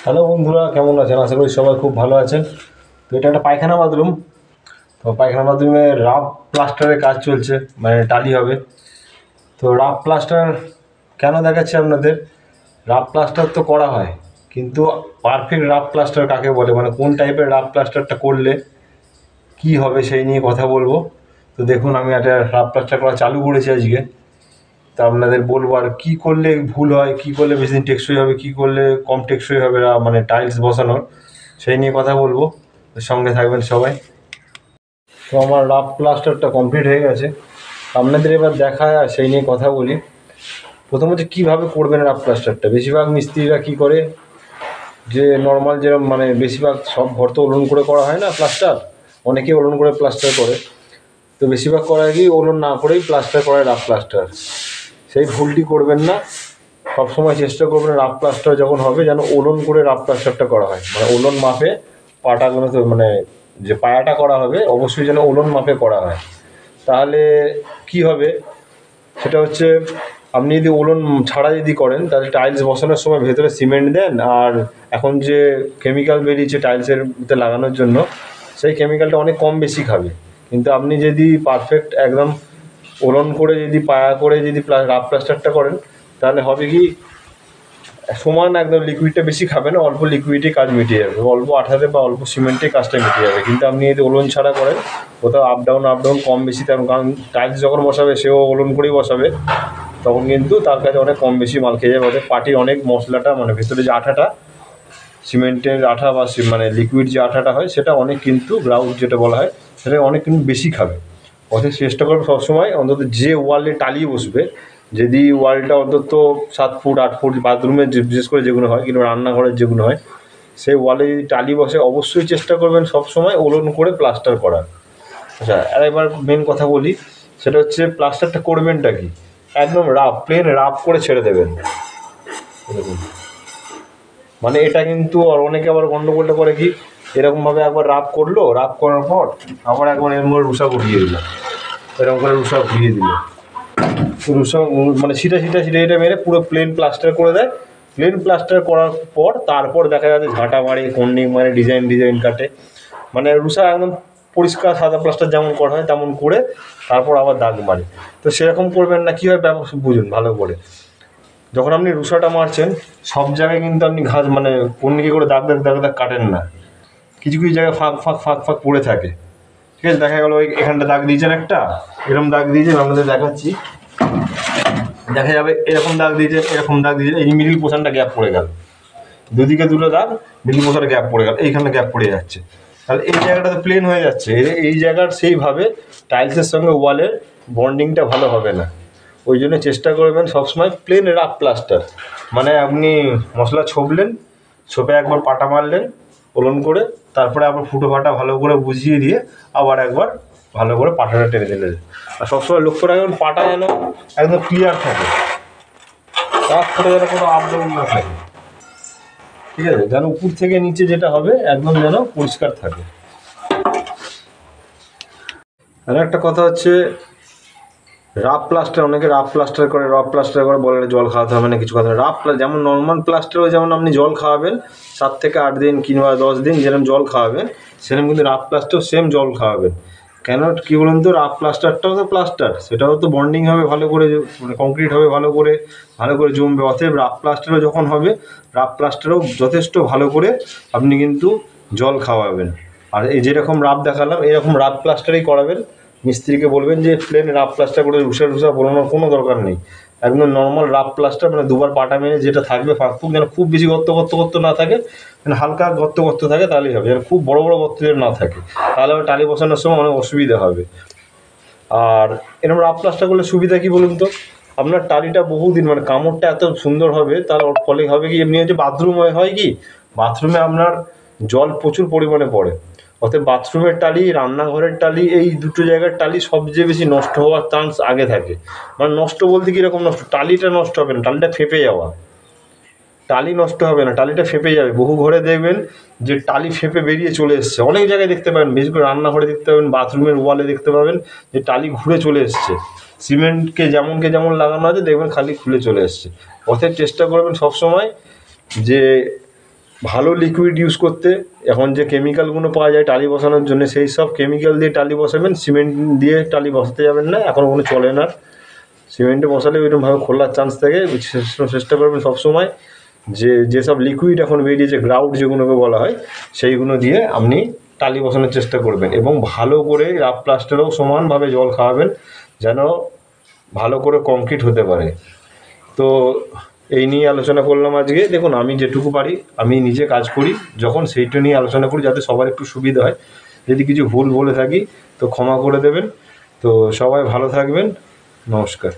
Hello বন্ধুরা, কেমন আছেন? আশা করি সবাই খুব ভালো আছেন। তো এটা একটা পায়খানা বাথরুম। তো পায়খানা বাথরুমে রাফ প্লাস্টারের কাজ চলছে, মানে টালি হবে। তো রাফ প্লাস্টার কেন দেখাচ্ছি আপনাদের? রাফ প্লাস্টার তো করা হয়, কিন্তু পারফেক্ট রাফ প্লাস্টার কাকে বলে, মানে কোন টাইপের রাফ প্লাস্টারটা করলে কি হবে সেই নিয়ে কথা বলবো। তো দেখুন, আমি একটা রাফ প্লাস্টার করা চালু করেছি আজকে। তা আপনাদের বলবো আর কী করলে ভুল হয়, কী করলে বেশি দিন টেকসই হবে, কী করলে কম টেকসই হবে, মানে টাইলস বসানোর, সেই নিয়ে কথা বলবো। সঙ্গে থাকবেন সবাই। তো আমার রাফ প্লাস্টারটা কমপ্লিট হয়ে গেছে, আপনাদের এবার দেখায় আর সেই নিয়ে কথা বলি। প্রথমত কীভাবে করবেন রাফ প্লাস্টারটা? বেশিরভাগ মিস্ত্রিরা কী করে, যে নর্মাল যেরকম মানে বেশিরভাগ সব ঘর তো ওলন করে করা হয় না প্লাস্টার, অনেকে ওলন করে প্লাস্টার করে। তো বেশিরভাগ করা কি ওলন না করেই প্লাস্টার করে রাফ প্লাস্টার। সেই ভুলটি করবেন না। সবসময় চেষ্টা করবেন রাফ প্লাস্টার যখন হবে যেন ওলন করে রাফ প্লাস্টারটা করা হয়, মানে ওলন মাপে পাটাগুলো, তো মানে যে পায়াটা করা হবে অবশ্যই যেন ওলন মাপে করা হয়। তাহলে কি হবে সেটা হচ্ছে, আপনি যদি ওলন ছাড়া যদি করেন তাহলে টাইলস বসানোর সময় ভেতরে সিমেন্ট দেন, আর এখন যে কেমিক্যাল বেরিয়েছে টাইলসের মধ্যে লাগানোর জন্য, সেই কেমিক্যালটা অনেক কম বেশি খাবে। কিন্তু আপনি যদি পারফেক্ট একদম ওলন করে যদি পায়া করে যদি রাফ প্লাস্টারটা করেন, তাহলে হবে কি, সমান একদম লিকুইডটা বেশি খাবে না, অল্প লিকুইডে কাজ মিটিয়ে যাবে, অল্প আঠাতে বা অল্প সিমেন্টে কাজটা মিটিয়ে যাবে। কিন্তু আপনি যদি ওলন ছাড়া করেন, কোথাও আপ ডাউন কম বেশি, কারণ টাইলস যখন বসাবে সেও ওলন করেই বসাবে, তখন কিন্তু তার কাছে অনেক কম বেশি মাল খেয়ে যাবে। পাটির অনেক মশলাটা, মানে ভেতরে যে আঠাটা, সিমেন্টের আঠা বা মানে লিকুইড যে আঠাটা হয় সেটা অনেক কিন্তু গ্রাউট যেটা বলা হয় সেটা অনেক কিন্তু বেশি খাবে। অথচ চেষ্টা করবে সবসময় অন্তত যে ওয়ালে টালি বসবে, যদি ওয়ালটা অন্তত 7 ফুট 8 ফুট, বাথরুমের বিশেষ করে যেগুলো হয়, কিন্তু রান্নাঘরের যেগুলো হয়, সেই ওয়ালে যদি টালি বসে অবশ্যই চেষ্টা করবেন সবসময় ওলন করে প্লাস্টার করার। আচ্ছা, আর এবার মেন কথা বলি, সেটা হচ্ছে প্লাস্টারটা করবেনটা কি, একদম রাফ প্লেন রাফ করে ছেড়ে দেবেন। দেখুন, মানে এটা কিন্তু আর অনেকে আবার গন্ডগোলটা করে কি, এরকমভাবে একবার রাফ করলো, রাফ করার পর আবার একবার এর মধ্যে রুষা ঘুরিয়ে দিল, এরকম করে রুষা ঘুরিয়ে দিল, রুষা মানে ছিটা ছিটা ছিটা এটা মেরে পুরো প্লেন প্লাস্টার করে দেয়। প্লেন প্লাস্টার করার পর তারপর দেখা যাচ্ছে ঝাঁটা মারে, কন্ডিং মারে, ডিজাইন কাটে, মানে রুষা একদম পরিষ্কার সাদা প্লাস্টার যেমন করা হয় তেমন করে তারপর আবার দাগ মারে। তো সেরকম করবেন না। কী হয় ব্যাপার বুঝুন ভালো করে। যখন আপনি রুষাটা মারছেন, সব জায়গায় কিন্তু আপনি ঘাস মানে কন্ডিকে করে দাগ দাগ দাগ দাগ কাটেন না, কিছু কিছু জায়গায় ফাঁক পড়ে থাকে। ঠিক আছে, দেখা গেল ওই এখানটা দাগ দিয়েছেন, একটা এরকম দাগ দিয়েছেন, আপনাদের দেখাচ্ছি, দেখা যাবে এরকম দাগ দিয়েছেন, এরকম দাগ দিয়েছেন, এই মিডিল পোর্শনটা গ্যাপ পড়ে গেল, দুদিকে দুটো দাগ, মিডিল পোর্শনে গ্যাপ পড়ে গেল, এইখানে গ্যাপ পড়ে যাচ্ছে, তাহলে এই জায়গাটা তো প্লেন হয়ে যাচ্ছে। এই জায়গার সেইভাবে টাইলসের সঙ্গে ওয়ালের বন্ডিংটা ভালো হবে না। ওই জন্য চেষ্টা করবেন সবসময় প্লেন রাফ প্লাস্টার, মানে আপনি মশলা ছোপলেন, ছোপে একবার পাটা মারলেন ওলন করে, তারপরে আবার ফুটো ফাটা ভালো করে বুঝিয়ে দিয়ে আবার একবার ভালো করে পাটাটা টেনে দিলেন। আর সবসময় লক্ষ্য রাখবেন পাটা যেন একদম ক্লিয়ার থাকে, তারপরে যেন কোনো আপডাউন না থাকে। ঠিক আছে, যেন উপর থেকে নিচে যেটা হবে একদম যেন পরিষ্কার থাকে। আর একটা কথা হচ্ছে, রাফ প্লাস্টার, অনেকে রাফ প্লাস্টার করে বলে জল খাওয়াতে হবে না, কিছু কথা না। রাফ যেমন নর্মাল প্লাস্টারও যেমন আপনি জল খাওয়াবেন 7 থেকে 8 দিন কিংবা 10 দিন যেরকম জল খাওয়াবেন, সেরকম কিন্তু রাফ প্লাস্টারও সেম জল খাওয়াবেন। কেন কী বলুন তো, রাফ প্লাস্টারটাও তো প্লাস্টার, সেটাও তো বন্ডিং হবে ভালো করে, মানে কংক্রিট হবে ভালো করে জমবে। অতএব রাফ প্লাস্টারও যখন হবে, রাফ প্লাস্টারও যথেষ্ট ভালো করে আপনি কিন্তু জল খাওয়াবেন। আর এই যেরকম রাফ দেখালাম এরকম রাফ প্লাস্টারই করাবেন। মিস্ত্রিকে বলবেন যে প্লেন রাফ প্লাস্টার করে রুষা বোলানোর কোনো দরকার নেই, একদম নর্মাল রাফ প্লাস্টার, মানে দুবার পাটা মেরে যেটা থাকবে ফাঁক যেন খুব বেশি গর্ত না থাকে, মানে হালকা গর্ত থাকে, তাহলেই হবে। যেন খুব বড় গর্ত যেন না থাকে, তাহলে আবার টালি বসানোর সময় অনেক অসুবিধা হবে। আর এরকম রাফ প্লাস্টার করলে সুবিধা কী বলুন তো, আপনার টালিটা বহুদিন, মানে কামড়টা এত সুন্দর হবে, তার ফলে হবে কি, এমনি হচ্ছে বাথরুম হয় কি, বাথরুমে আপনার জল প্রচুর পরিমাণে পড়ে। অর্থাৎ বাথরুমের টালি, রান্নাঘরের টালি, এই দুটো জায়গার টালি সবচেয়ে বেশি নষ্ট হওয়ার চান্স আগে থাকে। মানে নষ্ট বলতে কীরকম নষ্ট, টালিটা নষ্ট হবে না, টালিটা ফেঁপে যাওয়া। টালি নষ্ট হবে না, টালিটা ফেঁপে যাবে। বহু ঘরে দেখবেন যে টালি ফেঁপে বেরিয়ে চলে এসছে, অনেক জায়গায় দেখতে পাবেন, বিশেষ করে রান্নাঘরে দেখতে পাবেন, বাথরুমের ওয়ালে দেখতে পাবেন যে টালি ঘুরে চলে এসছে। সিমেন্টকে যেমন লাগানো আছে দেখবেন খালি খুলে চলে এসছে। অতএব চেষ্টা করবেন সবসময় যে ভালো লিকুইড ইউজ করতে, এখন যে কেমিক্যালগুলো পাওয়া যায় টালি বসানোর জন্য, সেই সব কেমিক্যাল দিয়ে টালি বসাবেন, সিমেন্ট দিয়ে টালি বসাতে যাবেন না, এখন ওগুলো চলে না। সিমেন্টে বসালে ওইরকমভাবে খোলার চান্স থাকে। চেষ্টা করবেন সবসময় যেসব লিকুইড এখন বেরিয়েছে, গ্রাউট যেগুলোকে বলা হয়, সেইগুলো দিয়ে আপনি টালি বসানোর চেষ্টা করবেন। এবং ভালো করে রাফ প্লাস্টারেও সমানভাবে জল খাওয়াবেন, যেন ভালো করে কংক্রিট হতে পারে। তো এই নিয়ে আলোচনা করলাম আজকে। দেখুন, আমি যেটুকু পারি আমি নিজে কাজ করি, যখন সেইটা নিয়ে আলোচনা করি যাতে সবার একটু সুবিধা হয়। যদি কিছু ভুল বলে থাকি তো ক্ষমা করে দেবেন। তো সবাই ভালো থাকবেন, নমস্কার।